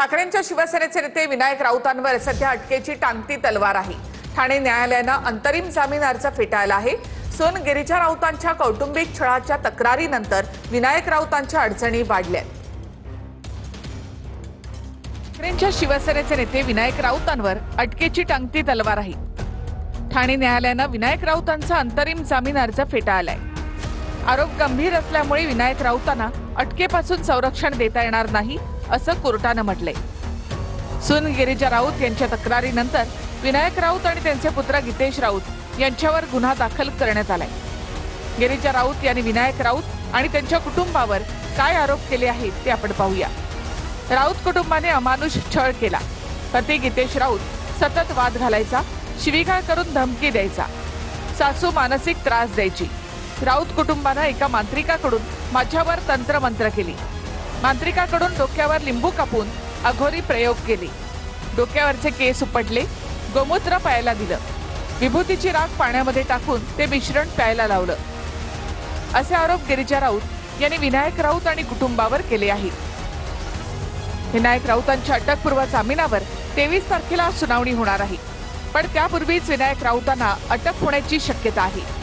ठाकरेंच्या शिवसेनेचे नेते विनायक राऊतांवर सध्या अटकेची टांगती तलवार आहे। ठाणे न्यायालयानं अंतरिम जामीन अर्ज फेटाळला आहे। सून गिरिजा राऊतांच्या कौटुंबिक छळाच्या तक्रारीनंतर विनायक राऊतांच्या अडचणी वाढल्या। ठाकरेंच्या शिवसेनेचे नेते विनायक राऊतांवर अटकेची टांगती तलवार आहे। ठाणे न्यायालयानं विनायक राऊतांचा अंतरिम जामीन अर्ज फेटाळलाय। आरोप गंभीर असल्यामुळे विनायक राऊतांना अटकेपासून संरक्षण देता येणार नाही असं कोर्टानं म्हटलंय। सून गिरिजा राऊत यांच्या तक्रारीनंतर विनायक राऊत आणि त्यांचे पुत्र गीतेश राऊत यांच्यावर गुन्हा दाखल करण्यात आलाय। गिरिजा राऊत यांनी विनायक राऊत आणि त्यांच्या कुटुंबावर काय आरोप केले आहेत ते आपण पाहूया। राऊत कुटुंबाने अमानुष छळ केला। पती गीतेश राऊत सतत वाद घालायचा, शिवीगाळ करून धमकी द्यायचा, सासू मानसिक त्रास द्यायची। राऊत कुटुंबाने एका मांत्रिकाकडून माझ्यावर तंत्रमंत्र केली। मांत्रिकाकडून डोक्यावर लिंबू कापून अघोरी प्रयोग केले। डोक्यावरचे केस उपटले, गोमूत्र प्यायला दिलं, विभूतीची राख पाण्यामध्ये टाकून ते मिश्रण प्यायला लावलं, असे आरोप गिरिजा राऊत यांनी विनायक राऊत आणि कुटुंबावर केले आहेत। विनायक राऊतांच्या अटकपूर्व जामिनावर 23 तारखेला सुनावणी होणार आहे, पण त्यापूर्वीच विनायक राऊतांना अटक होण्याची शक्यता आहे।